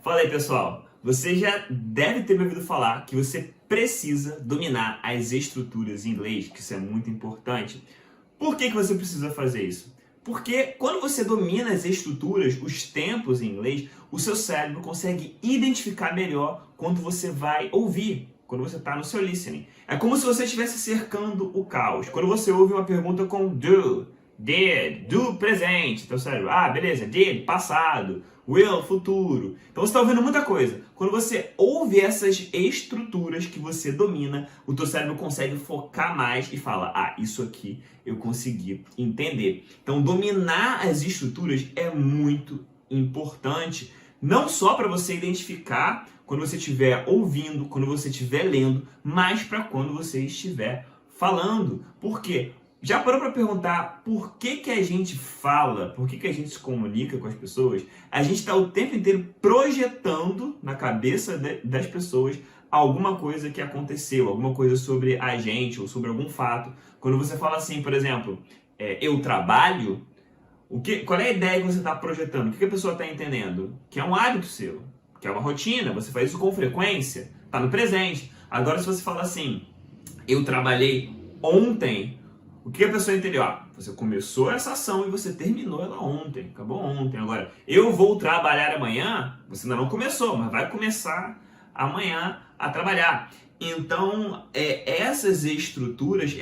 Fala aí, pessoal. Você já deve ter me ouvido falar que você precisa dominar as estruturas em inglês, que isso é muito importante. Por que você precisa fazer isso? Porque quando você domina as estruturas, os tempos em inglês, o seu cérebro consegue identificar melhor quando você vai ouvir, quando você está no seu listening. É como se você estivesse cercando o caos. Quando você ouve uma pergunta com do, did, do presente, então cérebro, beleza, did, passado, will, futuro. Então você está ouvindo muita coisa. Quando você ouve essas estruturas que você domina, o teu cérebro consegue focar mais e fala, isso aqui eu consegui entender. Então dominar as estruturas é muito importante, não só para você identificar quando você estiver ouvindo, quando você estiver lendo, mas para quando você estiver falando. Por quê? Já parou para perguntar por que a gente fala, por que a gente se comunica com as pessoas? A gente está o tempo inteiro projetando na cabeça das pessoas alguma coisa que aconteceu, alguma coisa sobre a gente ou sobre algum fato. Quando você fala assim, por exemplo, eu trabalho, qual é a ideia que você está projetando? O que a pessoa está entendendo? Que é um hábito seu, que é uma rotina, você faz isso com frequência, está no presente. Agora, se você fala assim, eu trabalhei ontem, o que a pessoa entendeu? Você começou essa ação e você terminou ela ontem, acabou ontem. Agora, eu vou trabalhar amanhã, você ainda não começou, mas vai começar amanhã a trabalhar. Então, essas estruturas,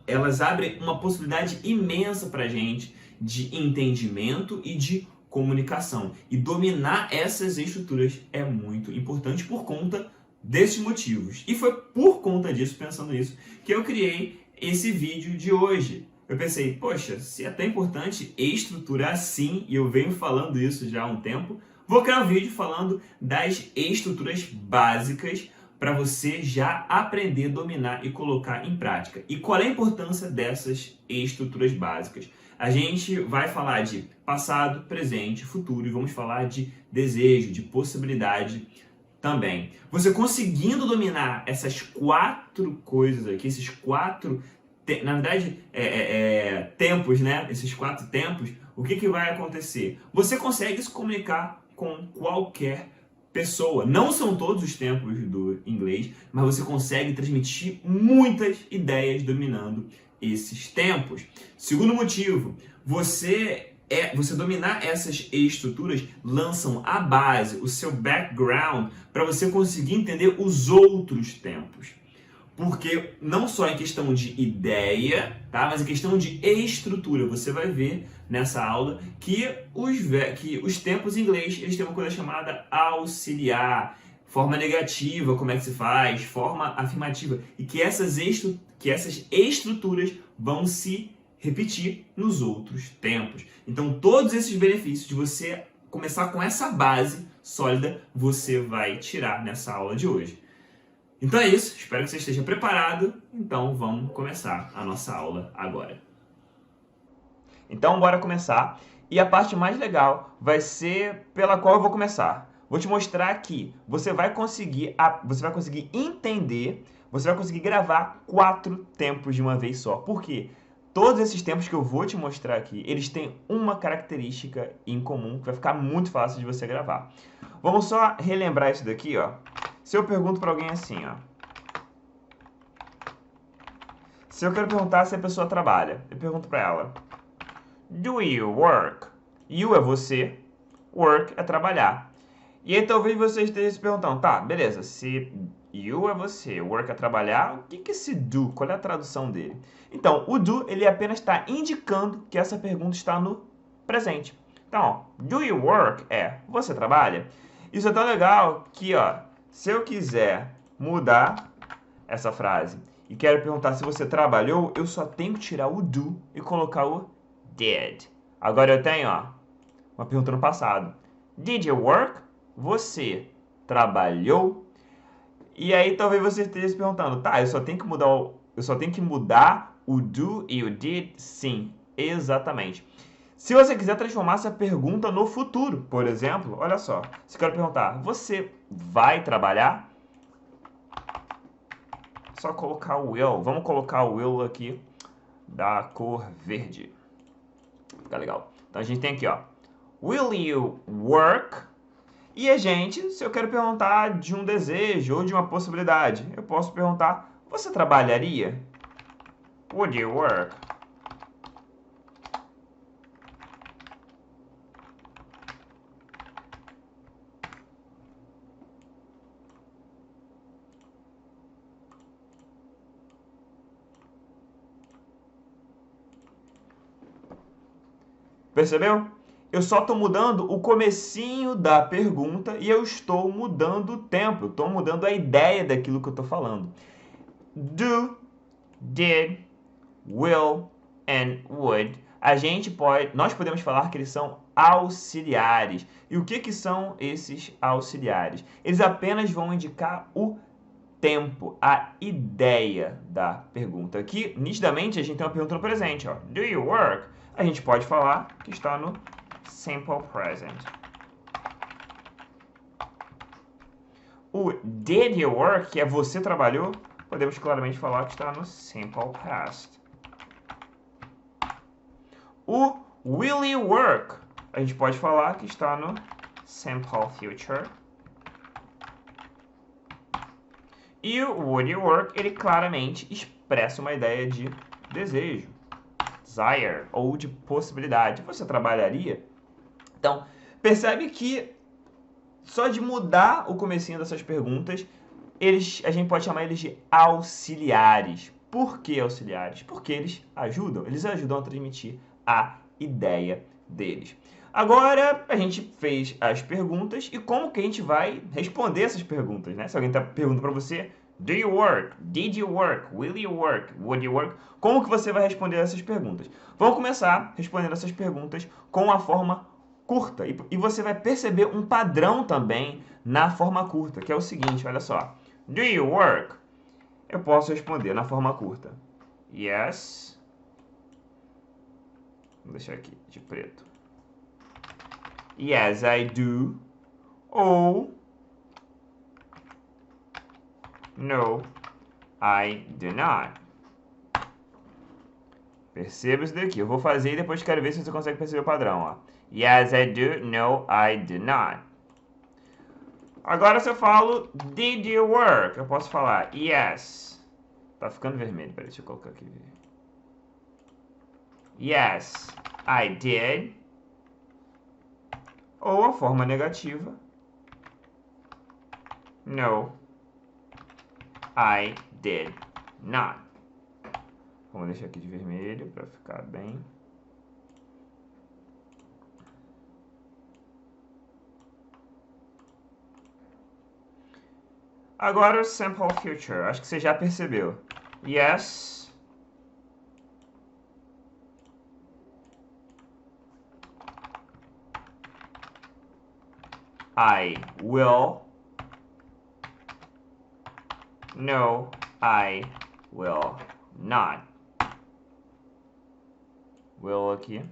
elas abrem uma possibilidade imensa para a gente de entendimento e de comunicação. E dominar essas estruturas é muito importante por conta desses motivos. E foi por conta disso, pensando nisso, que eu criei esse vídeo de hoje. Eu pensei, poxa, se é tão importante estruturar assim, e eu venho falando isso já há um tempo, vou criar um vídeo falando das estruturas básicas para você já aprender, dominar e colocar em prática. E qual é a importância dessas estruturas básicas? A gente vai falar de passado, presente, futuro e vamos falar de desejo, de possibilidade também. Você conseguindo dominar essas quatro coisas aqui, esses quatro, na verdade, tempos, né? Esses quatro tempos, o que vai acontecer? Você consegue se comunicar com qualquer pessoa. Não são todos os tempos do inglês, mas você consegue transmitir muitas ideias dominando esses tempos. Segundo motivo, você dominar essas estruturas lançam a base, o seu background, para você conseguir entender os outros tempos. Porque não só em questão de ideia, tá? Mas em questão de estrutura. Você vai ver nessa aula que os tempos em inglês eles têm uma coisa chamada auxiliar, forma negativa, como é que se faz, forma afirmativa. E que essas estruturas vão se repetir nos outros tempos. Então, todos esses benefícios de você começar com essa base sólida, você vai tirar nessa aula de hoje. Então é isso, espero que você esteja preparado. Então vamos começar a nossa aula agora. Então bora começar. E a parte mais legal vai ser pela qual eu vou começar. Vou te mostrar que você vai conseguir entender, você vai conseguir gravar 4 tempos de uma vez só. Por quê? Todos esses tempos que eu vou te mostrar aqui, eles têm uma característica em comum que vai ficar muito fácil de você gravar. Vamos só relembrar isso daqui, ó. Se eu pergunto para alguém assim, ó. Se eu quero perguntar se a pessoa trabalha, eu pergunto para ela. Do you work? You é você, work é trabalhar. E aí talvez você esteja se perguntando, tá, beleza, se you é você, work é trabalhar, o que é esse do? Qual é a tradução dele? Então, o do, ele apenas está indicando que essa pergunta está no presente. Então, ó, do you work é, você trabalha? Isso é tão legal que, ó, se eu quiser mudar essa frase e quero perguntar se você trabalhou, eu só tenho que tirar o do e colocar o did. Agora eu tenho, ó, uma pergunta no passado. Did you work? Você trabalhou? E aí talvez você esteja se perguntando, tá, eu só tenho que mudar o do e o did? Sim, exatamente. Se você quiser transformar essa pergunta no futuro, por exemplo, olha só, se eu quero perguntar, você vai trabalhar? Só colocar o will. Vamos colocar o will aqui da cor verde. Fica legal. Então a gente tem aqui, ó, will you work? E a gente, se eu quero perguntar de um desejo ou de uma possibilidade, eu posso perguntar, você trabalharia? Would you work? Percebeu? Eu só estou mudando o comecinho da pergunta e eu estou mudando o tempo, eu estou mudando a ideia daquilo que eu estou falando. Do, did, will and would. Nós podemos falar que eles são auxiliares. E o que são esses auxiliares? Eles apenas vão indicar o tempo, a ideia da pergunta. Aqui, nitidamente, a gente tem uma pergunta no presente. Ó. Do you work? A gente pode falar que está no simple present. O did you work, que é você trabalhou, podemos claramente falar que está no simple past. O will you work, a gente pode falar que está no simple future. E o would you work, ele claramente expressa uma ideia de desejo, desire, ou de possibilidade. Você trabalharia? Então, percebe que só de mudar o comecinho dessas perguntas, a gente pode chamar eles de auxiliares. Por que auxiliares? Porque eles ajudam a transmitir a ideia deles. Agora, a gente fez as perguntas e como que a gente vai responder essas perguntas, né? Se alguém está perguntando para você, do you work? Did you work? Will you work? Would you work? Como que você vai responder essas perguntas? Vamos começar respondendo essas perguntas com a forma curta. E você vai perceber um padrão também na forma curta, que é o seguinte, olha só. Do you work? Eu posso responder na forma curta. Yes. Vou deixar aqui de preto. Yes, I do. Ou no, I do not. Perceba isso daqui. Eu vou fazer e depois quero ver se você consegue perceber o padrão. Ó. Yes, I do. No, I do not. Agora se eu falo did you work, eu posso falar yes. Tá ficando vermelho. Peraí, deixa eu colocar aqui. Yes, I did. Ou a forma negativa. No, I did not. Vamos deixar aqui de vermelho para ficar bem. Agora o simple future. Acho que você já percebeu. Yes. I will. No, I will not. Will aqui.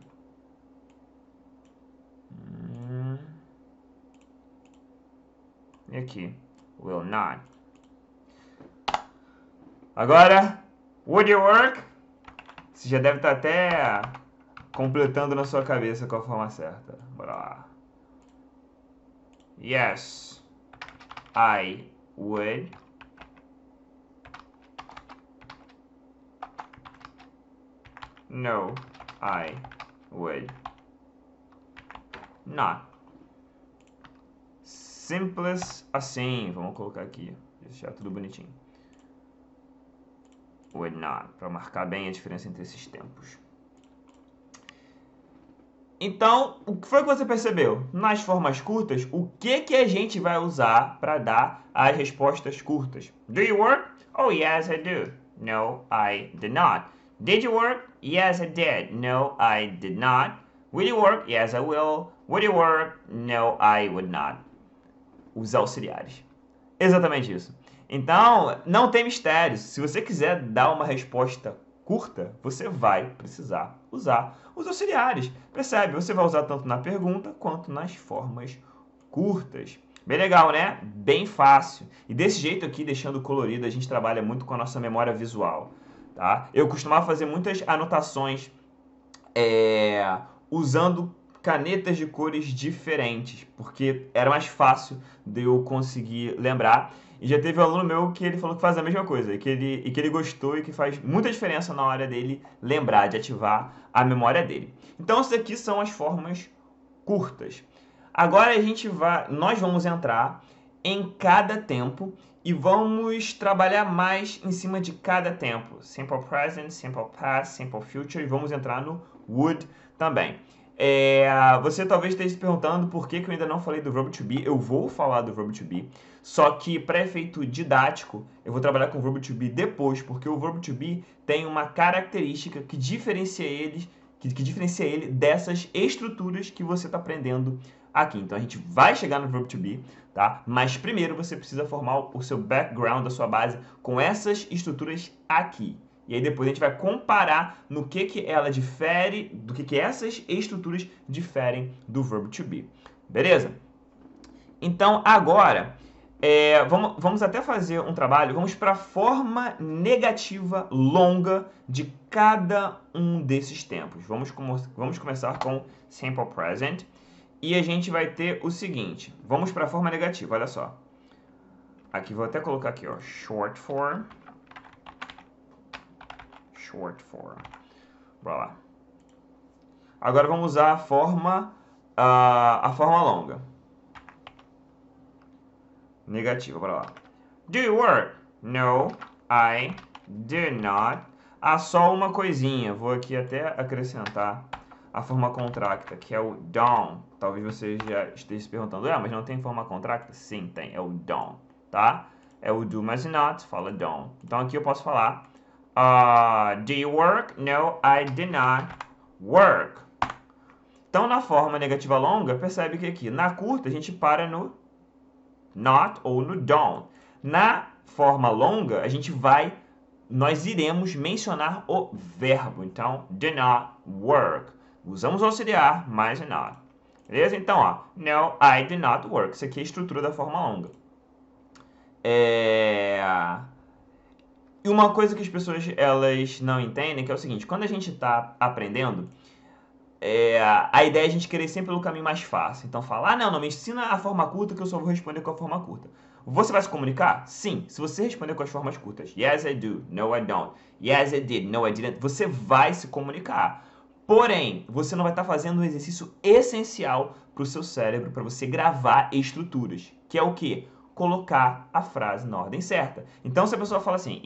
E aqui. Will not. Agora, would you work? Você já deve estar até completando na sua cabeça com a forma certa. Bora lá. Yes, I would. No, I would not. Simples assim. Vamos colocar aqui. Deixar tudo bonitinho. Would not. Para marcar bem a diferença entre esses tempos. Então, o que foi que você percebeu? Nas formas curtas, o que a gente vai usar para dar as respostas curtas? Do you work? Oh, yes, I do. No, I did not. Did you work? Yes, I did. No, I did not. Will you work? Yes, I will. Would you work? No, I would not. Os auxiliares. Exatamente isso. Então, não tem mistério. Se você quiser dar uma resposta curta, você vai precisar usar os auxiliares. Percebe? Você vai usar tanto na pergunta quanto nas formas curtas. Bem legal, né? Bem fácil. E desse jeito aqui, deixando colorido, a gente trabalha muito com a nossa memória visual. Tá? Eu costumava fazer muitas anotações usando canetas de cores diferentes, porque era mais fácil de eu conseguir lembrar. E já teve um aluno meu que ele falou que faz a mesma coisa, e que ele gostou e que faz muita diferença na hora dele lembrar, de ativar a memória dele. Então, essas aqui são as formas curtas. Agora nós vamos entrar em cada tempo e vamos trabalhar mais em cima de cada tempo. Simple Present, Simple Past, Simple Future, e vamos entrar no Would também. Você talvez esteja se perguntando por que eu ainda não falei do Verb to Be. Eu vou falar do Verb to Be, só que para efeito didático, eu vou trabalhar com o Verb to Be depois, porque o Verb to Be tem uma característica que diferencia ele dessas estruturas que você está aprendendo aqui. Então a gente vai chegar no Verb to Be, tá? Mas primeiro você precisa formar o seu background, a sua base, com essas estruturas aqui. E aí depois a gente vai comparar no que ela difere, do que essas estruturas diferem do Verb to Be. Beleza? Então agora, vamos até fazer um trabalho, vamos para a forma negativa longa de cada um desses tempos. Vamos começar com Simple Present. E a gente vai ter o seguinte, vamos para a forma negativa, olha só. Aqui, vou até colocar aqui, ó, short form. Bora lá. Agora vamos usar a forma longa. Negativa, bora lá. Do you work? No, I do not. Só uma coisinha. Vou aqui até acrescentar a forma contracta, que é o don't. Talvez você já esteja se perguntando, mas não tem forma contracta? Sim, tem. É o don't, tá? É o do, mas not, fala don't. Então aqui eu posso falar do you work? No, I do not work. Então, na forma negativa longa, percebe que aqui, na curta, a gente para no not ou no don't. Na forma longa, nós iremos mencionar o verbo. Então, do not work. Usamos o auxiliar, mais o not. Beleza? Então, ó, no, I do not work. Isso aqui é a estrutura da forma longa. E uma coisa que as pessoas elas não entendem, que é o seguinte, quando a gente está aprendendo, a ideia é a gente querer sempre pelo caminho mais fácil. Então fala, não, me ensina a forma curta que eu só vou responder com a forma curta. Você vai se comunicar? Sim. Se você responder com as formas curtas, yes, I do, no, I don't, yes, I did, no, I didn't, você vai se comunicar. Porém, você não vai estar fazendo um exercício essencial para o seu cérebro, para você gravar estruturas, que é o quê? Colocar a frase na ordem certa. Então, se a pessoa fala assim,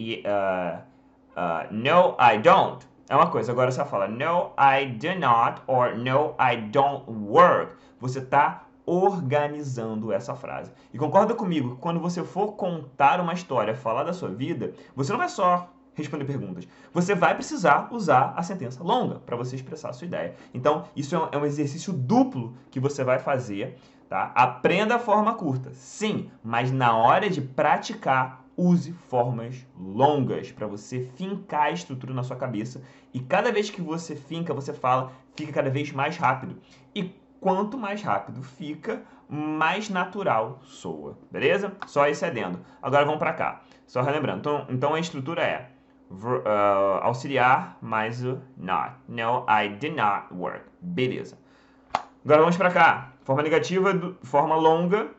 no, I don't, é uma coisa. Agora, se ela fala, no, I do not, or no, I don't work, você está organizando essa frase. E concorda comigo que quando você for contar uma história, falar da sua vida, você não vai só responder perguntas. Você vai precisar usar a sentença longa para você expressar a sua ideia. Então, isso é um exercício duplo que você vai fazer. Tá? Aprenda a forma curta, sim, mas na hora de praticar, use formas longas para você fincar a estrutura na sua cabeça. E cada vez que você finca, você fala, fica cada vez mais rápido. E quanto mais rápido fica, mais natural soa, beleza? Só esse adendo. Agora vamos para cá, só relembrando. Então a estrutura é auxiliar mais o not. No, I did not work. Beleza. Agora vamos para cá. Forma negativa, forma longa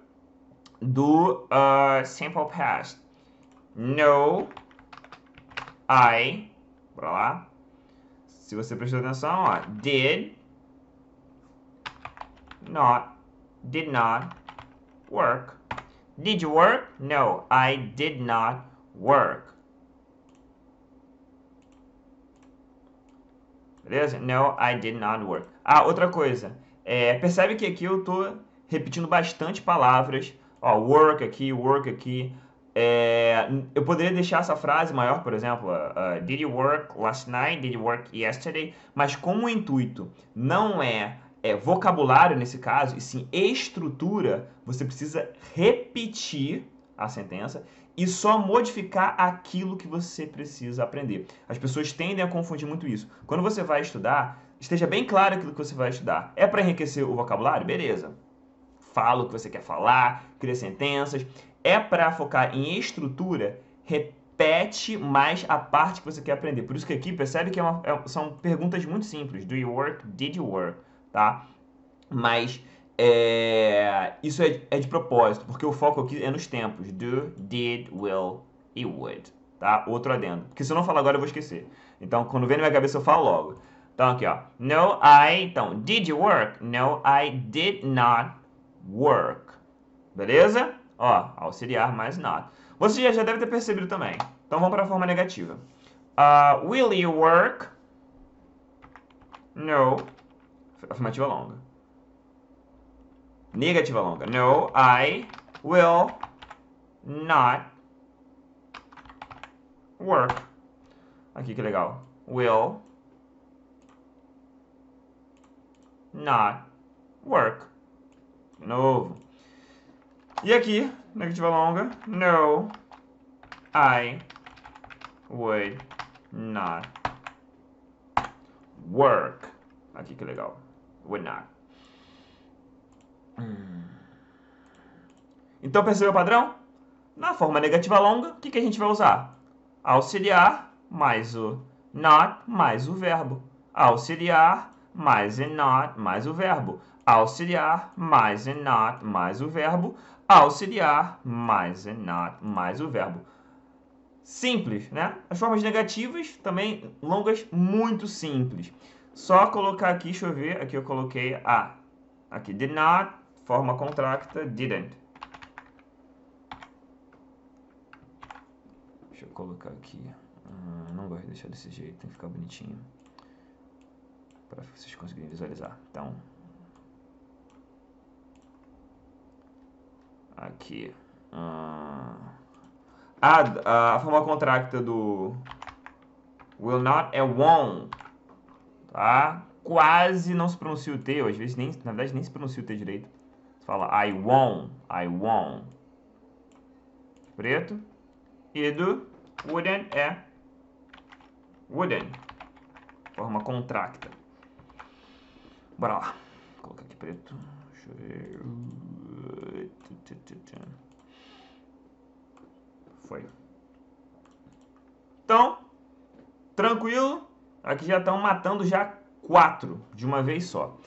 do simple past. No, I, bora lá. Se você prestou atenção, ó, did not work. Did you work? No, I did not work. Beleza? No, I did not work. Outra coisa. Percebe que aqui eu estou repetindo bastante palavras. Ó, work aqui. Eu poderia deixar essa frase maior, por exemplo, did you work last night? Did you work yesterday? Mas como o intuito não é vocabulário nesse caso, e sim estrutura, você precisa repetir a sentença e só modificar aquilo que você precisa aprender. As pessoas tendem a confundir muito isso. Quando você vai estudar, esteja bem claro aquilo que você vai estudar. É para enriquecer o vocabulário? Beleza. Fala o que você quer falar, cria sentenças. É para focar em estrutura? Repete mais a parte que você quer aprender. Por isso que aqui, percebe que são perguntas muito simples. Do you work? Did you work? Tá? mas isso é de propósito, porque o foco aqui é nos tempos. Do, did, will e would. Tá? Outro adendo. Porque se eu não falar agora eu vou esquecer. Então, quando vem na minha cabeça eu falo logo. Então, aqui, ó. No, I... Então, did you work? No, I did not work. Beleza? Ó, auxiliar mais not. Você já deve ter percebido também. Então, vamos para a forma negativa. Will you work? No. Afirmativa longa. Negativa longa. No, I will not work. Aqui que legal. Will not work. De novo. E aqui, negativa longa. No, I would not work. Aqui que legal. Would not. Então, percebeu o padrão? Na forma negativa longa, o que a gente vai usar? Auxiliar mais o not mais o verbo. Auxiliar mais e not mais o verbo. Auxiliar mais e not mais o verbo. Auxiliar mais e not mais o verbo. Simples, né? As formas negativas também longas, muito simples. Só colocar aqui, deixa eu ver, aqui eu coloquei a. Aqui, did not, forma contracta, didn't. Deixa eu colocar aqui. Não gosto de deixar desse jeito, tem que ficar bonitinho. Para vocês conseguirem visualizar. Então. Aqui. A forma contracta do will not é won't. Tá? Quase não se pronuncia o T, ou às vezes, na verdade, nem se pronuncia o T direito. Você fala I won't, I won't. Preto. E do wouldn't é wouldn't. Forma contracta. Bora lá. Vou colocar aqui preto. Deixa eu ver. Foi. Então, tranquilo. Aqui já estão matando já 4 de uma vez só.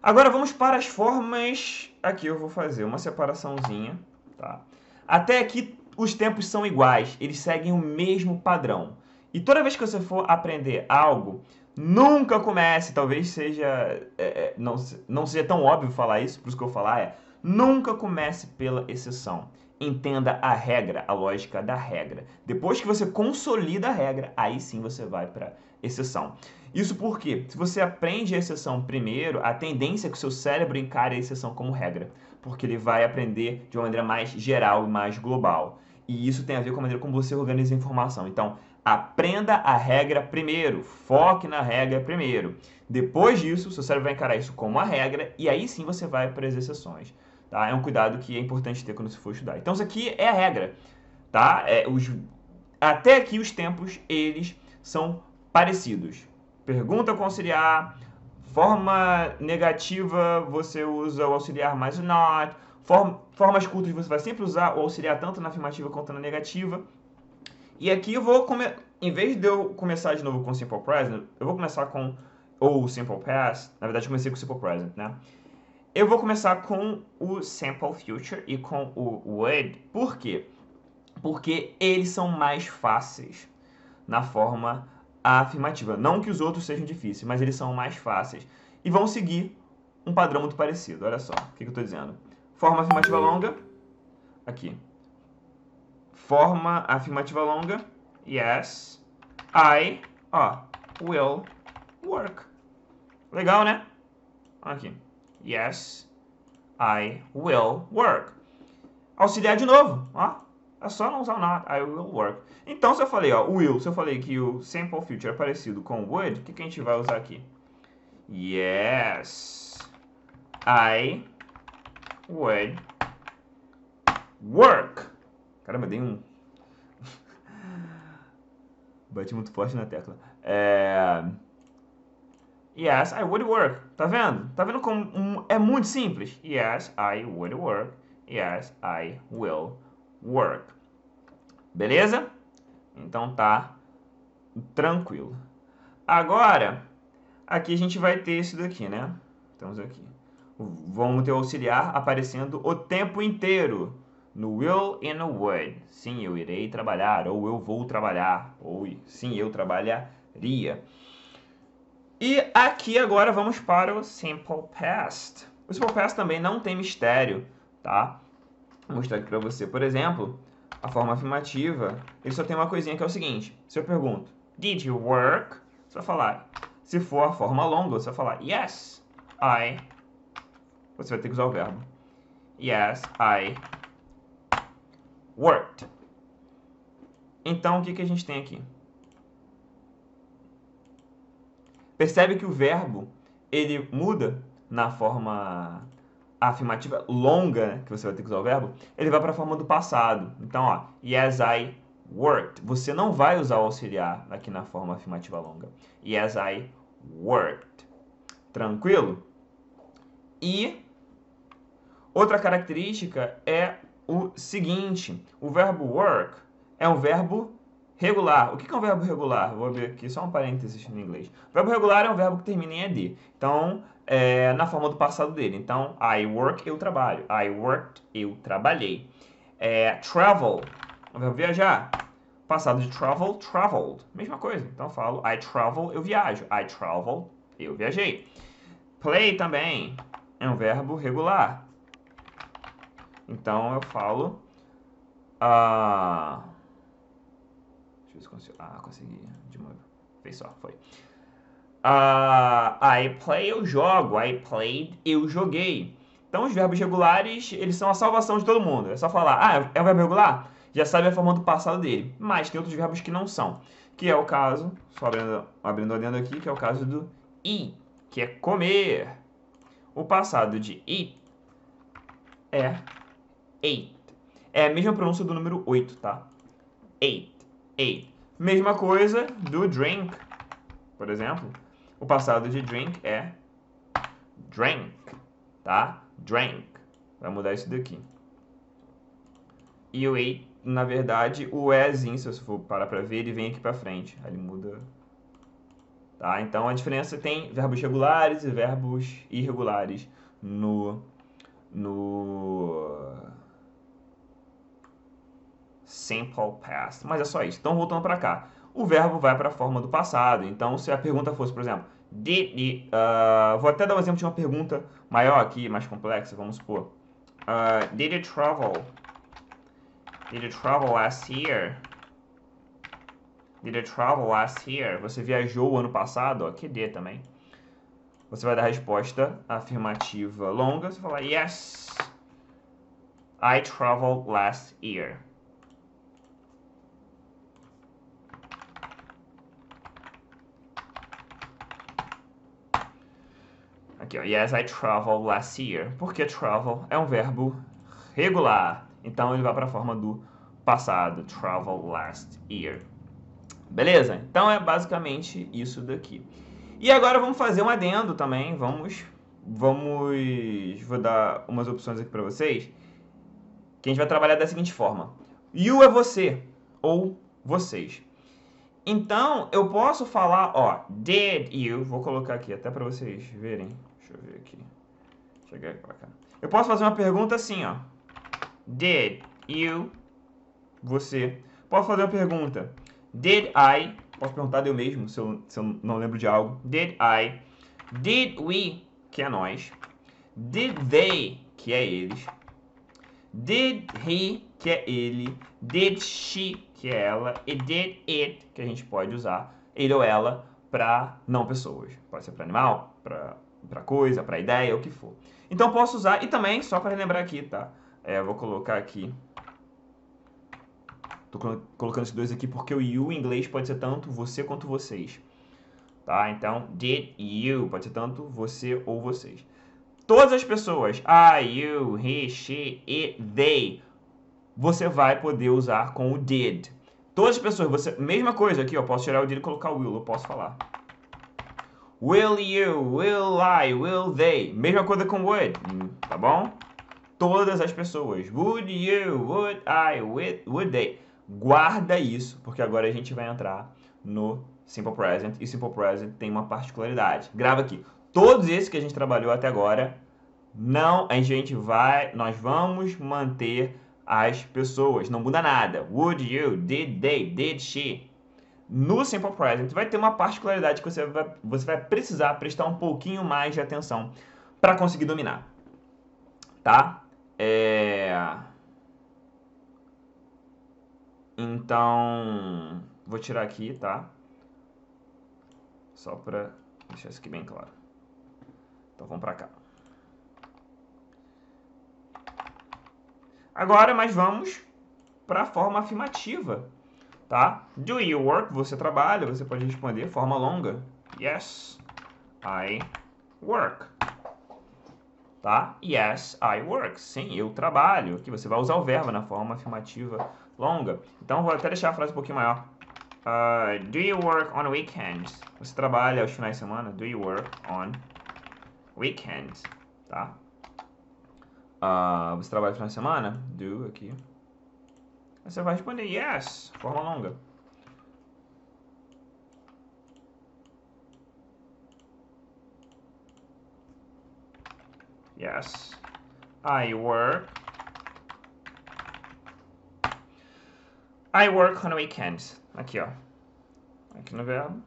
Agora vamos para as formas. Aqui eu vou fazer uma separaçãozinha. Tá? Até aqui os tempos são iguais. Eles seguem o mesmo padrão. E toda vez que você for aprender algo, nunca comece, talvez seja... não seja tão óbvio falar isso, por isso que eu vou falar nunca comece pela exceção. Entenda a regra, a lógica da regra. Depois que você consolida a regra, aí sim você vai para exceção. Isso porque, se você aprende a exceção primeiro, a tendência é que o seu cérebro encare a exceção como regra, porque ele vai aprender de uma maneira mais geral e mais global. E isso tem a ver com a maneira como você organiza a informação. Então, aprenda a regra primeiro, foque na regra primeiro. Depois disso, o seu cérebro vai encarar isso como a regra, e aí sim você vai para as exceções. Tá? É um cuidado que é importante ter quando você for estudar. Então, isso aqui é a regra. Tá? Até aqui os tempos, eles são parecidos. Pergunta com auxiliar, forma negativa você usa o auxiliar mais o not, formas curtas você vai sempre usar o auxiliar tanto na afirmativa quanto na negativa. E aqui eu vou, em vez de eu começar de novo com o Simple Present, eu vou começar com o Simple Past. Na verdade, eu comecei com o Simple Present, né? Eu vou começar com o Simple Future e com o Would. Por quê? Porque eles são mais fáceis na forma afirmativa. Não que os outros sejam difíceis, mas eles são mais fáceis. E vão seguir um padrão muito parecido. Olha só, o que eu estou dizendo. Forma afirmativa longa. Aqui. Forma afirmativa longa. Yes, I will work. Legal, né? Aqui. Yes, I will work. Auxiliar de novo, ó. É só não usar o not, I will work. Então, se eu falei, will, se eu falei que o simple future é parecido com would, o que a gente vai usar aqui? Yes, I would work. Caramba, dei um... Bati muito forte na tecla. Yes, I would work. Tá vendo? Tá vendo como é muito simples? Yes, I would work. Yes, I will work. Beleza? Então tá tranquilo. Agora, aqui a gente vai ter isso daqui, né? Estamos aqui. vamos ter o auxiliar aparecendo o tempo inteiro. No will e no would. Sim, eu irei trabalhar, ou eu vou trabalhar, ou sim, eu trabalharia. E aqui agora vamos para o Simple Past. O Simple Past também não tem mistério, tá? Vou mostrar aqui para você, por exemplo, a forma afirmativa. Ele só tem uma coisinha que é o seguinte. Se eu pergunto, did you work? Você vai falar. Se for a forma longa, você vai falar, yes, I. Você vai ter que usar o verbo. Yes, I worked. Então, o que a gente tem aqui? Percebe que o verbo, ele muda na forma afirmativa longa, né, que você vai ter que usar o verbo, ele vai para a forma do passado. Então, ó, yes, I worked. Você não vai usar o auxiliar aqui na forma afirmativa longa. Yes, I worked. Tranquilo? E outra característica é o seguinte, o verbo work é um verbo regular. O que é um verbo regular? Vou ver aqui só um parênteses no inglês. O verbo regular é um verbo que termina em ed. Então, na forma do passado dele. Então, I work, eu trabalho. I worked, eu trabalhei. Travel, o verbo viajar. Passado de travel, traveled. Mesma coisa. Então, eu falo I travel, eu viajo. I traveled, eu viajei. Play também é um verbo regular. Então, eu falo... deixa eu ver se consigo... consegui de novo. Fez só, foi. I play, eu jogo. I played, eu joguei. Então, os verbos regulares, eles são a salvação de todo mundo. É só falar, é um verbo regular? Já sabe a forma do passado dele. Mas tem outros verbos que não são. Que é o caso, só abrindo o adendo aqui, que é o caso do eat, que é comer. O passado de eat é ate. É a mesma pronúncia do número 8, tá? Ate, ate. Mesma coisa do drink, por exemplo. O passado de drink é drank, tá? Drank. Vai mudar isso daqui. E o ate, na verdade, o ezinho, se você for parar pra ver, ele vem aqui pra frente. Aí ele muda. Tá? Então a diferença tem verbos regulares e verbos irregulares no Simple Past. Mas é só isso. Então, voltando para cá. O verbo vai para a forma do passado. Então, se a pergunta fosse, por exemplo, vou até dar um exemplo de uma pergunta maior aqui, mais complexa, vamos supor. Did you travel? Did you travel last year? Did you travel last year? Você viajou ano passado? Ó, que did também. Você vai dar a resposta afirmativa longa. Você fala, yes, I traveled last year. Aqui, ó, yes, I traveled last year. Porque travel é um verbo regular. Então, ele vai para a forma do passado. Travel last year. Beleza? Então, é basicamente isso daqui. E agora, vamos fazer um adendo também. Vou dar umas opções aqui para vocês. Que a gente vai trabalhar da seguinte forma. You é você, ou vocês. Então, eu posso falar, ó, did you, vou colocar aqui até para vocês verem. Deixa eu ver aqui. Chegar aqui pra cá. Eu posso fazer uma pergunta assim, ó. Did you, você. Posso fazer uma pergunta. Did I, posso perguntar de eu mesmo, se eu não lembro de algo. Did I, did we, que é nós. Did they, que é eles. Did he, que é ele. Did she, que é ela. E did it, que a gente pode usar ele ou ela para não pessoas. Pode ser para animal, para coisa, para ideia, o que for. Então posso usar, e também, só para lembrar aqui, tá? Vou colocar aqui. Tô colocando esses dois aqui porque o you em inglês pode ser tanto você quanto vocês. Tá? Então, did you pode ser tanto você ou vocês. Todas as pessoas, I, you, he, she, it, they, você vai poder usar com o did. Todas as pessoas, mesma coisa aqui, ó, posso tirar o did e colocar o will, eu posso falar. Will you, will I, will they, mesma coisa com would, tá bom? Todas as pessoas, would you, would I, would they. Guarda isso, porque agora a gente vai entrar no Simple Present, e Simple Present tem uma particularidade. Grava aqui. Todos esses que a gente trabalhou até agora Não, nós vamos manter as pessoas. Não muda nada. Would you, did they, did she. No Simple Present vai ter uma particularidade que você vai precisar prestar um pouquinho mais de atenção para conseguir dominar. Tá? Então, vou tirar aqui, tá? Só para deixar isso aqui bem claro. Então, vamos para cá. Agora, mas vamos para a forma afirmativa, tá? Do you work? Você trabalha? Você pode responder forma longa. Yes, I work. Tá? Yes, I work. Sim, eu trabalho. Aqui você vai usar o verbo na forma afirmativa longa. Então, vou até deixar a frase um pouquinho maior. Do you work on weekends? Você trabalha aos finais de semana? Do you work on weekends? Tá? Você trabalha aos finais de semana? Do, aqui. Aí você vai responder yes, forma longa. Yes, I work. I work on weekends. Aqui, ó. Aqui no verbo.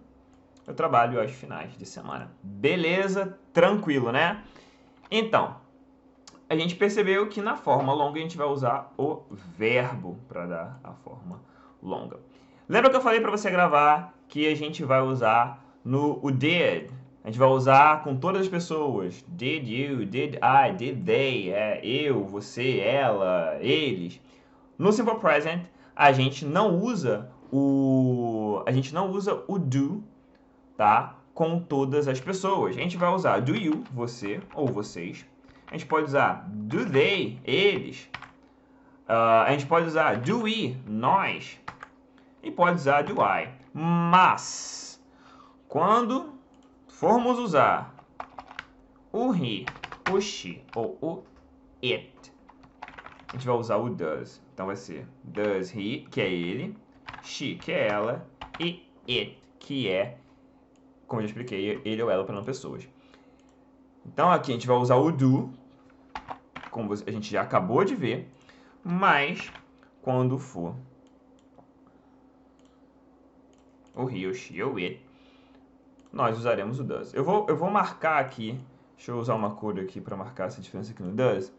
Eu trabalho aos finais de semana. Beleza? Tranquilo, né? Então, a gente percebeu que na forma longa a gente vai usar o verbo para dar a forma longa. Lembra que eu falei para você gravar que a gente vai usar o did? A gente vai usar com todas as pessoas. Did you, did I, did they. Eu, você, ela, eles. No Simple Present, a gente não usa o do, tá? Com todas as pessoas. A gente vai usar do you, você ou vocês. A gente pode usar do they, eles. A gente pode usar do we, nós. E pode usar do I. Mas, quando formos usar o he, o she ou o it, a gente vai usar o does. Então vai ser does he, que é ele, she, que é ela, e it, que é, como eu já expliquei, ele ou ela para não pessoas. Então aqui a gente vai usar o do, como a gente já acabou de ver, mas quando for o he, o she ou it, nós usaremos o does. Eu vou marcar aqui, deixa eu usar uma cor aqui para marcar essa diferença aqui no does.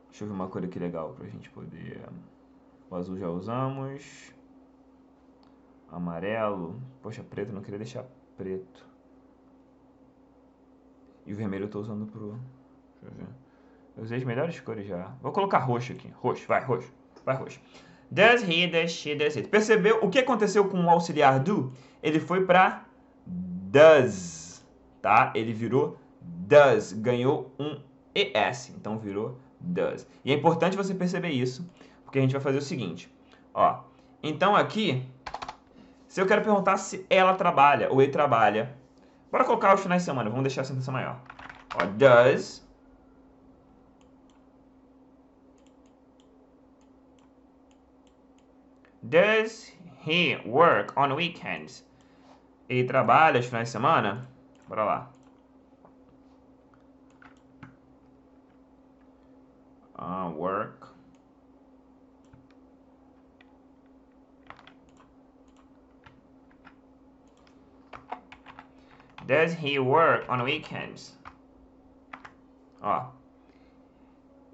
Deixa eu ver uma cor aqui legal para a gente poder... O azul já usamos. Amarelo. Poxa, preto, não queria deixar preto. E o vermelho eu estou usando pro... Deixa eu ver. Eu usei as melhores cores já. Vou colocar roxo aqui. Roxo, vai, roxo. Vai, roxo. Does he, does she, does it. Percebeu o que aconteceu com o auxiliar do? Ele foi para does, tá? Ele virou does, ganhou um ES, então virou does. E é importante você perceber isso, porque a gente vai fazer o seguinte, ó. Então aqui, se eu quero perguntar se ela trabalha ou ele trabalha, bora colocar os finais de semana, vamos deixar a sentença maior. Ó, Does he work on weekends? Ele trabalha aos finais de semana? Bora lá. Work. Does he work on weekends? Ó.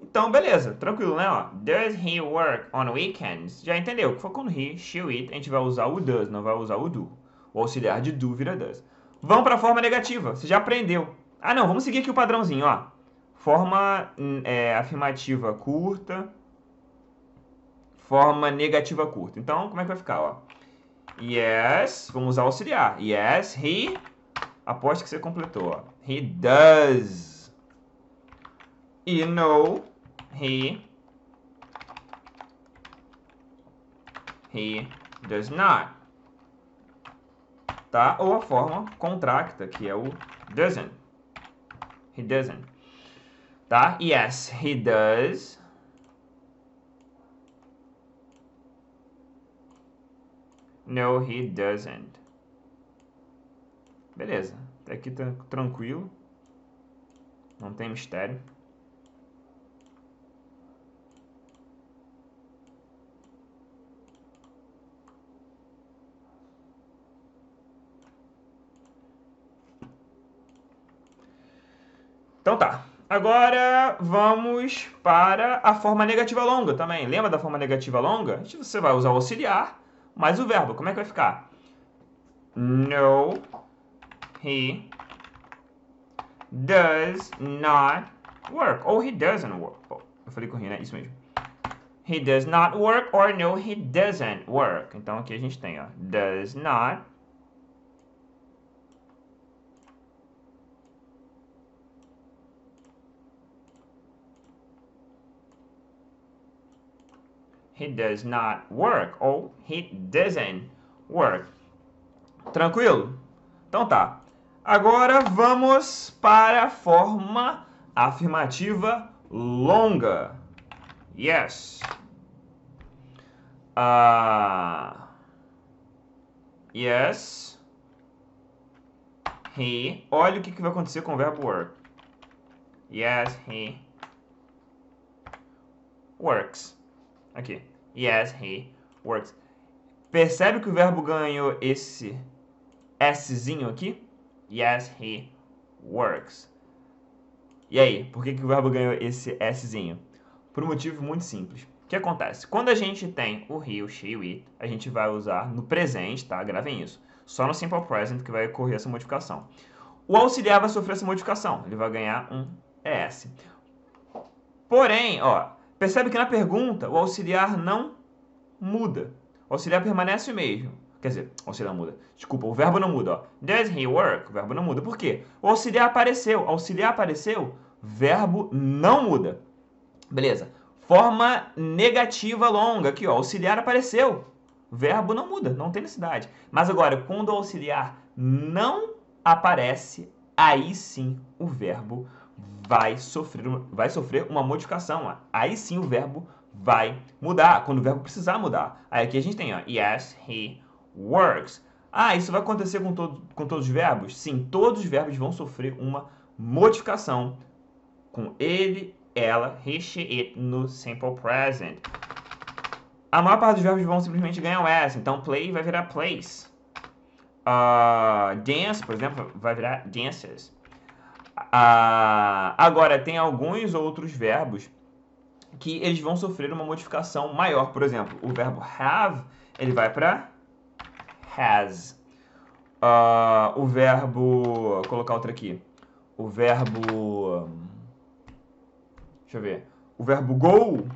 Então, beleza. Tranquilo, né? Ó. Does he work on weekends? Já entendeu? Que foi com he, she, it, a gente vai usar o does, não vai usar o do. O auxiliar de do vira does. Vamos para a forma negativa. Você já aprendeu. Ah, não. Vamos seguir aqui o padrãozinho, ó. Forma afirmativa curta. Forma negativa curta. Então, como é que vai ficar, ó? Yes. Vamos usar o auxiliar. Yes, he... Aposto que você completou, ó. He does. E no, he does not. Tá? Ou a forma contracta, que é o doesn't. He doesn't. Tá? Yes, he does. No, he doesn't. Beleza. Até aqui tá tranquilo. Não tem mistério. Então tá. Agora vamos para a forma negativa longa também. Lembra da forma negativa longa? Você vai usar o auxiliar mais o verbo. Como é que vai ficar? No, he does not work. Ou he doesn't work. Oh, eu falei com he, né? Isso mesmo. He does not work or no, he doesn't work. Então aqui a gente tem, ó, does not. He does not work ou he doesn't work. Tranquilo? Então tá. Agora vamos para a forma afirmativa longa. Yes. Yes. He. Olha o que vai acontecer com o verbo work. Yes, he works. Aqui. Yes, he works. Percebe que o verbo ganhou esse Szinho aqui? Yes, he works. E aí, por que o verbo ganhou esse Szinho? Por um motivo muito simples. O que acontece? Quando a gente tem o he, o she, o it, a gente vai usar no presente, tá? Gravem isso. Só no simple present que vai ocorrer essa modificação. O auxiliar vai sofrer essa modificação. Ele vai ganhar um ES. Porém, ó, percebe que na pergunta o auxiliar não muda. O auxiliar permanece o mesmo. Quer dizer, o auxiliar muda. Desculpa, o verbo não muda. Ó. Does he work? O verbo não muda. Por quê? O auxiliar apareceu. Auxiliar apareceu, verbo não muda. Beleza. Forma negativa longa. Aqui, ó. Auxiliar apareceu. Verbo não muda. Não tem necessidade. Mas agora, quando o auxiliar não aparece, aí sim o verbo vai sofrer uma modificação. Ó. Aí sim o verbo vai mudar, quando o verbo precisar mudar. Aí aqui a gente tem, ó, yes, he works. Ah, isso vai acontecer com todos os verbos? Sim, todos os verbos vão sofrer uma modificação com ele, ela, he, she, it no simple present. A maior parte dos verbos vão simplesmente ganhar o S, então play vai virar plays. Dance, por exemplo, vai virar dances. Agora, tem alguns outros verbos que eles vão sofrer uma modificação maior. Por exemplo, o verbo have, ele vai para has. O verbo... Vou colocar outro aqui. O verbo... Deixa eu ver. O verbo go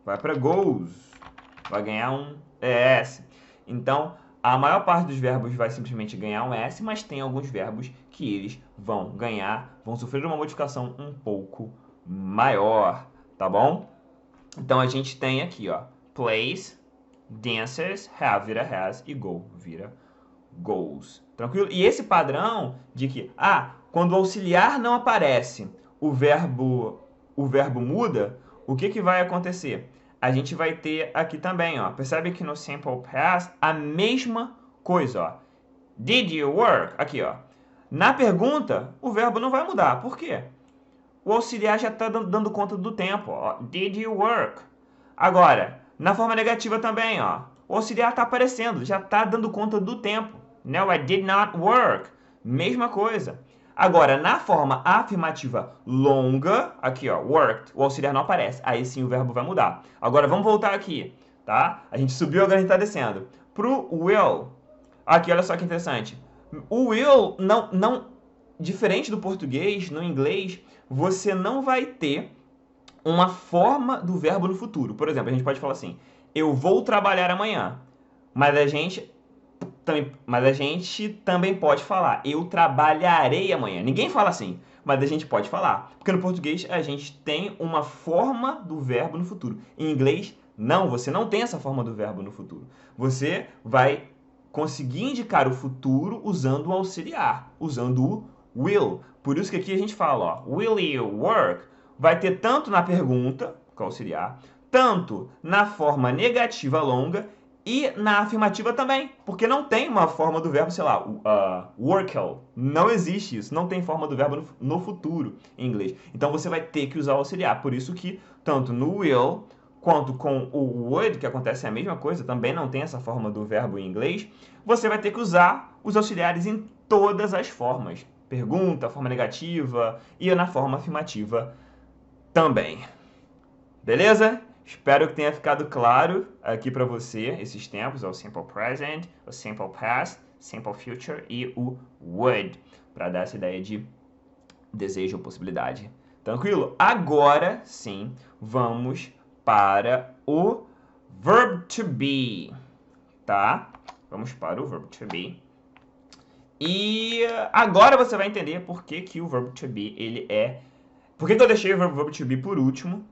vai para goes. Vai ganhar um ES. Então, a maior parte dos verbos vai simplesmente ganhar um S, mas tem alguns verbos que eles vão sofrer uma modificação um pouco maior. Tá bom? Então a gente tem aqui, ó, plays, dances, have vira has e go vira goes. Tranquilo? E esse padrão de que, quando o auxiliar não aparece, o verbo muda, o que vai acontecer? A gente vai ter aqui também, ó, percebe que no simple past a mesma coisa, ó. Did you work? Aqui, ó. Na pergunta, o verbo não vai mudar. Por quê? O auxiliar já está dando conta do tempo. Ó. Did you work? Agora, na forma negativa também, ó, o auxiliar está aparecendo, já está dando conta do tempo. No, I did not work. Mesma coisa. Agora, na forma afirmativa longa, aqui, ó, worked, o auxiliar não aparece. Aí sim o verbo vai mudar. Agora, vamos voltar aqui, tá? A gente subiu, agora a gente está descendo. Pro will. Aqui, olha só que interessante. O will, diferente do português, no inglês, você não vai ter uma forma do verbo no futuro. Por exemplo, a gente pode falar assim, eu vou trabalhar amanhã. Mas a gente também pode falar, eu trabalharei amanhã. Ninguém fala assim, mas a gente pode falar. Porque no português a gente tem uma forma do verbo no futuro. Em inglês, não, você não tem essa forma do verbo no futuro. Você vai conseguir indicar o futuro usando o auxiliar, usando o will. Por isso que aqui a gente fala, ó, will you work? Vai ter tanto na pergunta, com o auxiliar, tanto na forma negativa longa e na afirmativa também, porque não tem uma forma do verbo, sei lá, worked. Não existe isso, não tem forma do verbo no futuro em inglês. Então você vai ter que usar o auxiliar. Por isso que tanto no will quanto com o would, que acontece a mesma coisa, também não tem essa forma do verbo em inglês, você vai ter que usar os auxiliares em todas as formas. pergunta, forma negativa e na forma afirmativa também. Beleza? Espero que tenha ficado claro aqui para você esses tempos, o Simple Present, o Simple Past, Simple Future e o Would, para dar essa ideia de desejo ou possibilidade. Tranquilo? Agora sim, vamos para o Verb to Be, tá? Vamos para o Verb to Be. E agora você vai entender por que, que o Verb to Be, ele é... Por que, que eu deixei o Verb to Be por último,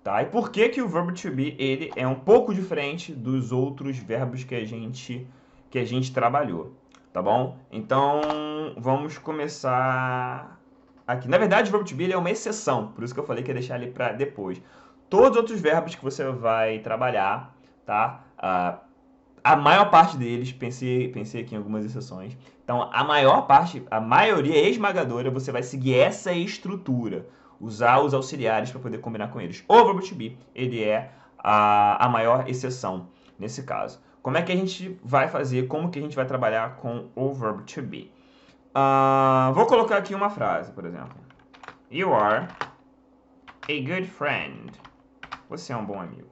tá? E por que, que o Verb to Be, ele é um pouco diferente dos outros verbos que a gente trabalhou, tá bom? Então, vamos começar aqui. Na verdade, o Verb to Be, ele é uma exceção, por isso que eu falei que ia deixar ele para depois. Todos os outros verbos que você vai trabalhar, tá? A maior parte deles, pensei aqui em algumas exceções. Então, a maioria esmagadora, você vai seguir essa estrutura. Usar os auxiliares para poder combinar com eles. O Verb to Be, ele é a maior exceção nesse caso. Como é que a gente vai fazer? Como que a gente vai trabalhar com o Verb to Be? Vou colocar aqui uma frase, por exemplo. You are a good friend. Você é um bom amigo.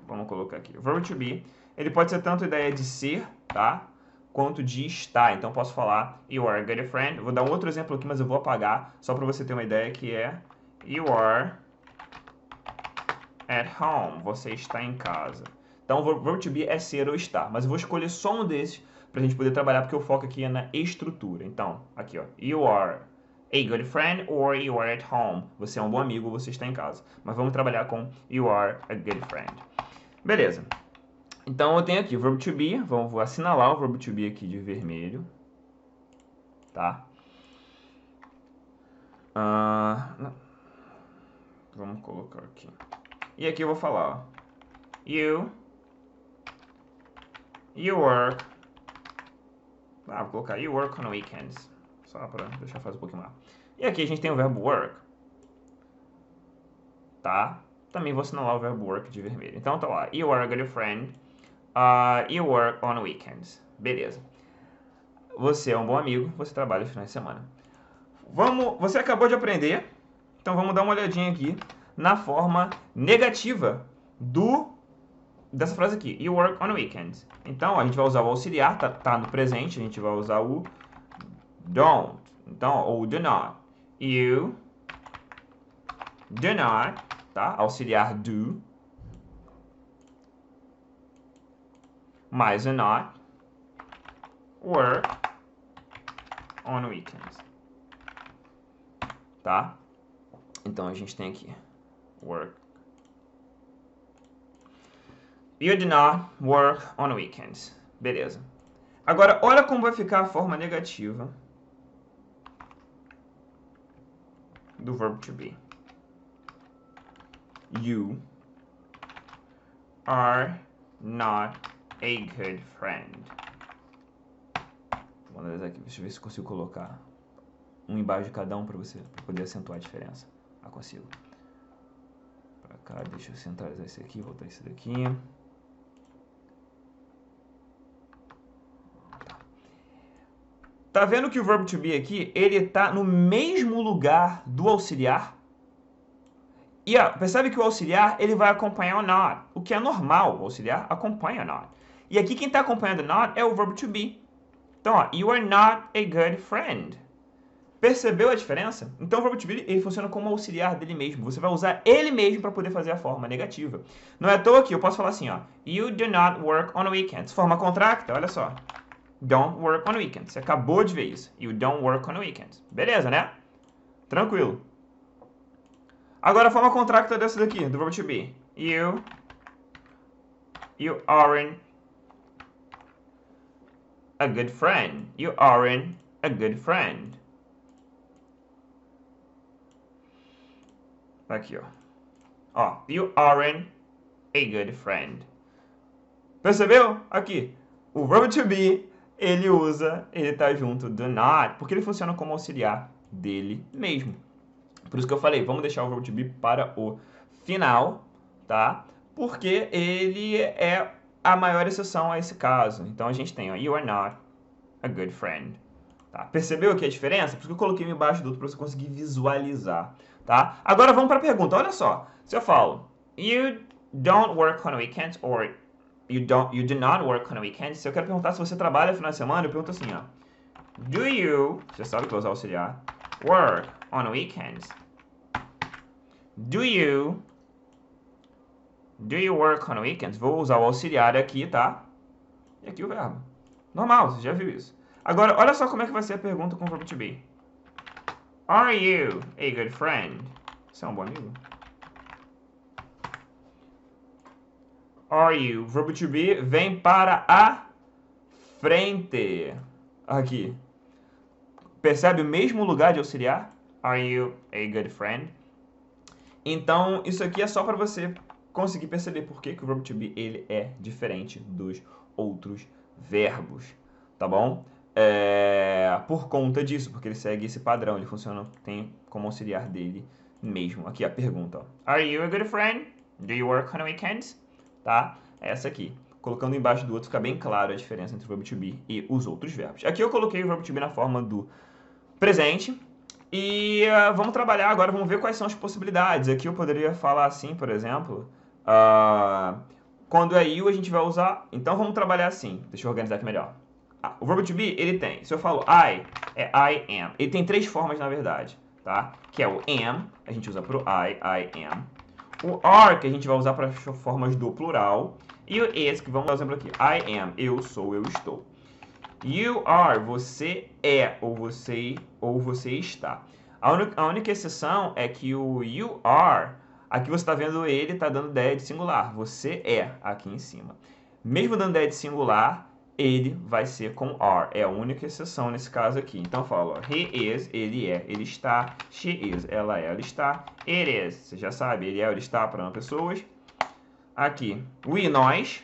Vamos colocar aqui. O Verb to Be, ele pode ser tanto ideia de ser, tá? Quanto de estar. Então, posso falar you are a good friend. Vou dar um outro exemplo aqui, mas eu vou apagar, só para você ter uma ideia, que é you are at home. Você está em casa. Então, o verb to be é ser ou estar. Mas eu vou escolher só um desses para a gente poder trabalhar, porque o foco aqui é na estrutura. Então, aqui, ó. You are a good friend or you are at home. Você é um bom amigo ou você está em casa. Mas vamos trabalhar com you are a good friend. Beleza. Então, eu tenho aqui o verb to be. Vou assinalar o verb to be aqui de vermelho. Tá? Vamos colocar aqui. E aqui eu vou falar, ó. You work. Vou colocar you work on weekends. Só para deixar fazer um pouquinho lá. E aqui a gente tem o verbo work. Tá? Também vou assinalar o verbo work de vermelho. Então tá lá. You are a good friend. You work on weekends. Beleza. Você é um bom amigo. Você trabalha nos finais de semana. Você acabou de aprender. Então vamos dar uma olhadinha aqui na forma negativa dessa frase aqui. You work on weekends. Então a gente vai usar o auxiliar, tá no presente, a gente vai usar o don't. Então, ou do not. You do not, tá? Auxiliar do. Mais o not work on weekends. Tá? Então a gente tem aqui work. You do not work on weekends. Beleza. Agora, olha como vai ficar a forma negativa do verb to be. You are not a good friend. Vou analisar aqui, deixa eu ver se consigo colocar um embaixo de cada um para você poder acentuar a diferença. Consigo. Pra cá, deixa eu centralizar esse aqui, voltar esse daqui. Tá vendo que o verb to be aqui, ele tá no mesmo lugar do auxiliar? E ó, percebe que o auxiliar, ele vai acompanhar o not, o que é normal, o auxiliar acompanha o not. E aqui quem tá acompanhando o not é o verb to be. Então, ó, you are not a good friend. Percebeu a diferença? Então o verbo to be, ele funciona como auxiliar dele mesmo. Você vai usar ele mesmo para poder fazer a forma negativa. Não é à toa que eu posso falar assim, ó. You do not work on weekends. Forma contracta, olha só. Don't work on weekends. Você acabou de ver isso. You don't work on weekends. Beleza, né? Tranquilo. Agora a forma contracta dessa daqui, do verbo to be. You aren't a good friend. You aren't a good friend. Aqui, ó. You aren't a good friend. Percebeu? Aqui. O verbo to be, ele tá junto do not, porque ele funciona como auxiliar dele mesmo. Por isso que eu falei, vamos deixar o verbo to be para o final, tá? Porque ele é a maior exceção a esse caso. Então a gente tem, ó, you are not a good friend. Tá? Percebeu aqui a diferença? Por isso que eu coloquei um embaixo do outro para você conseguir visualizar. Tá? Agora vamos para a pergunta. Olha só. Se eu falo, you don't work on weekends, or you do not work on weekends. Se eu quero perguntar se você trabalha no final de semana, eu pergunto assim, ó. Do you, você sabe que eu vou usar auxiliar, work on weekends? Do you work on weekends? Vou usar o auxiliar aqui, tá? E aqui o verbo. Normal, você já viu isso. Agora, olha só como é que vai ser a pergunta com o verbo to be. Are you a good friend? Você é um bom amigo? Are you? O verbo to be vem para a frente. Aqui. Percebe o mesmo lugar de auxiliar? Are you a good friend? Então, isso aqui é só para você conseguir perceber por que o verbo to be ele é diferente dos outros verbos, tá bom? Por conta disso, porque ele segue esse padrão, ele funciona, tem como auxiliar dele mesmo. Aqui a pergunta, ó. Are you a good friend? Do you work on weekends? Tá? Essa aqui. Colocando embaixo do outro fica bem claro a diferença entre o verbo to be e os outros verbos. Aqui eu coloquei o verbo to be na forma do presente. E vamos trabalhar agora, vamos ver quais são as possibilidades. Aqui eu poderia falar assim, por exemplo, quando é you a gente vai usar, então vamos trabalhar assim, deixa eu organizar aqui melhor. O verbo to be, ele tem, se eu falo I, é I am. Ele tem três formas na verdade, tá? Que é o am, a gente usa pro I am. O are, que a gente vai usar para as formas do plural. E o is, que vamos dar um exemplo aqui, I am, eu sou, eu estou. You are, você é, ou você está. A única exceção é que o you are, aqui você está vendo ele, está dando ideia de singular. Você é, aqui em cima. Mesmo dando ideia de singular, ele vai ser com are. É a única exceção nesse caso aqui. Então eu falo, ó, he is, ele é, ele está. She is, ela é, ela está. It is, você já sabe, ele é, ele está, para pessoas. Aqui, we, nós.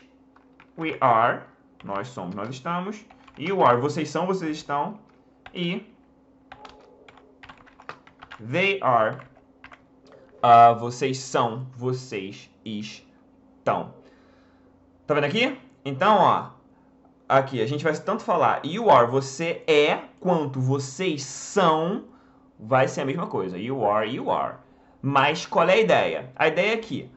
We are, nós somos, nós estamos. You are, vocês são, vocês estão. E they are, vocês são, vocês estão. Tá vendo aqui? Então, ó, aqui a gente vai tanto falar you are, você é, quanto vocês são, vai ser a mesma coisa. You are. Mas qual é a ideia? A ideia é que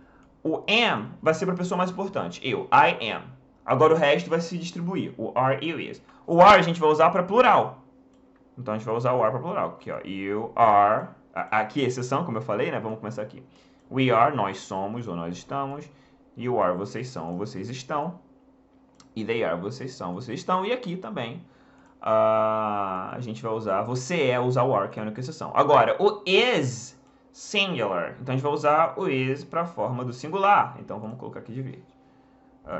o am vai ser para a pessoa mais importante. Eu, I am. Agora o resto vai se distribuir. O are, you, is. O are a gente vai usar para plural. Então a gente vai usar o are para plural. Aqui, ó. You are. Aqui, exceção, como eu falei, né? Vamos começar aqui. We are, nós somos ou nós estamos. You are, vocês são ou vocês estão. E they are, vocês são, vocês estão. E aqui também a gente vai usar, você é, usar o are, que é a única exceção. Agora, o is singular. Então a gente vai usar o is para a forma do singular. Então vamos colocar aqui de verde.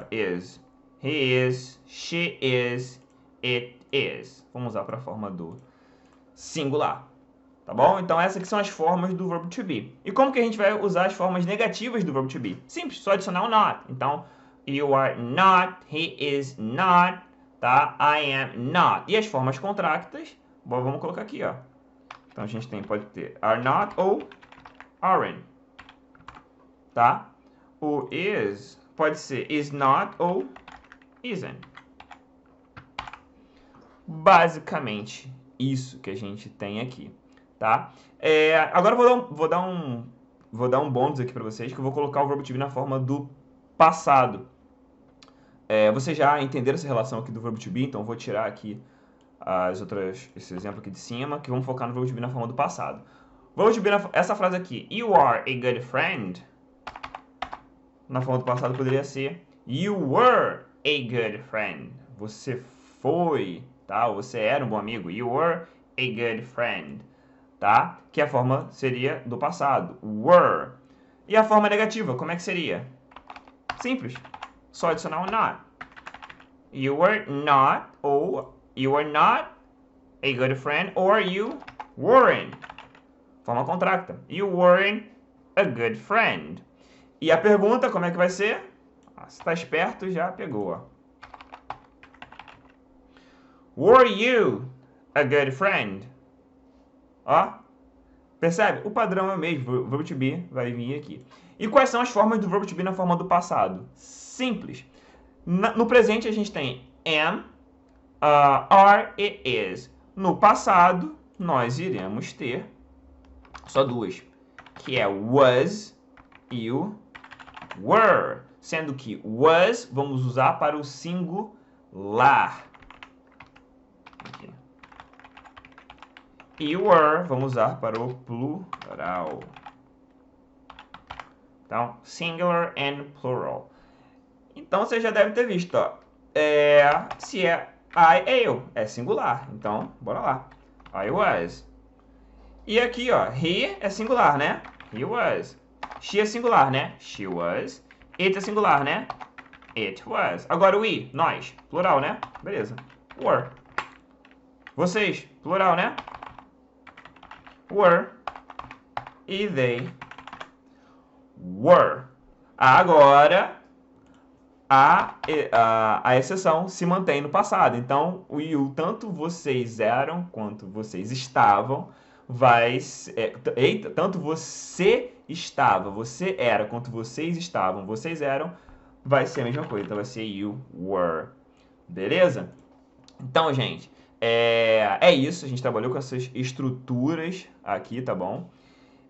Is. He is, she is, it is. Vamos usar para a forma do singular. Tá bom? Então essas aqui são as formas do verbo to be. E como que a gente vai usar as formas negativas do verbo to be? Simples, só adicionar o not. Então, you are not, he is not, tá? I am not. E as formas contractas, bom, vamos colocar aqui, ó. Então a gente pode ter are not ou aren't. Tá? O is pode ser is not ou isn't. Basicamente, isso que a gente tem aqui, tá? Agora eu vou dar um bônus aqui para vocês, que eu vou colocar o verbo to be na forma do passado. Vocês já entenderam essa relação aqui do verbo to be, então eu vou tirar aqui esse exemplo aqui de cima, que vamos focar no verbo to be na forma do passado. Verbo to be essa frase aqui, you are a good friend, na forma do passado poderia ser you were a good friend. Você foi, tá? Você era um bom amigo. You were a good friend, tá? Que a forma seria do passado, were. E a forma negativa, como é que seria? Simples, só adicionar um not. You were not, ou you were not a good friend, or you weren't. Forma contracta. You weren't a good friend. E a pergunta, como é que vai ser? Se tá esperto, já pegou, ó. Were you a good friend? Ó, percebe? O padrão é o mesmo, o verbo to be vai vir aqui. E quais são as formas do verbo to be na forma do passado? Simples. No presente a gente tem am, are e is. No passado, nós iremos ter só duas, que é was e o were. Sendo que was vamos usar para o singular. Aqui. E were vamos usar para o plural. Então, singular and plural. Então, você já deve ter visto, ó. Se é I, eu, é singular. Então, bora lá. I was. E aqui, ó, he é singular, né? He was. She é singular, né? She was. It é singular, né? It was. Agora, we, nós, plural, né? Beleza. Were. Vocês, plural, né? Were. E they were. Agora, a exceção se mantém no passado. Então, o you, tanto vocês eram quanto vocês estavam, tanto você estava, você era, quanto vocês estavam, vocês eram, vai ser a mesma coisa. Então, vai ser you were. Beleza? Então, gente, é isso. A gente trabalhou com essas estruturas aqui, tá bom?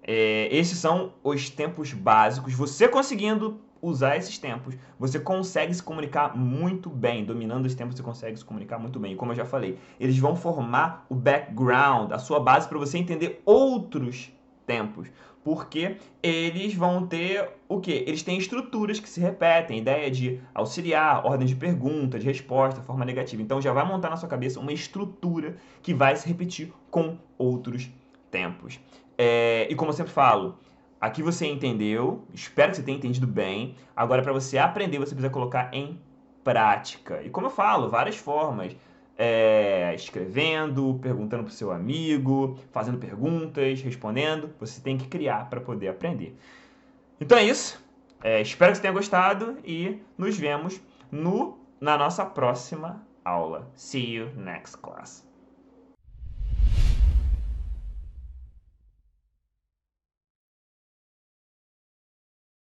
Esses são os tempos básicos. Você conseguindo usar esses tempos, você consegue se comunicar muito bem. Dominando os tempos, você consegue se comunicar muito bem. E como eu já falei, eles vão formar o background, a sua base para você entender outros tempos. Porque eles vão ter o quê? Eles têm estruturas que se repetem. Ideia de auxiliar, ordem de pergunta, de resposta, forma negativa. Então já vai montar na sua cabeça uma estrutura que vai se repetir com outros tempos. E como eu sempre falo, aqui você entendeu, espero que você tenha entendido bem. Agora, para você aprender, você precisa colocar em prática. E como eu falo, várias formas. Escrevendo, perguntando para o seu amigo, fazendo perguntas, respondendo. Você tem que criar para poder aprender. Então é isso. Espero que você tenha gostado e nos vemos na nossa próxima aula. See you next class.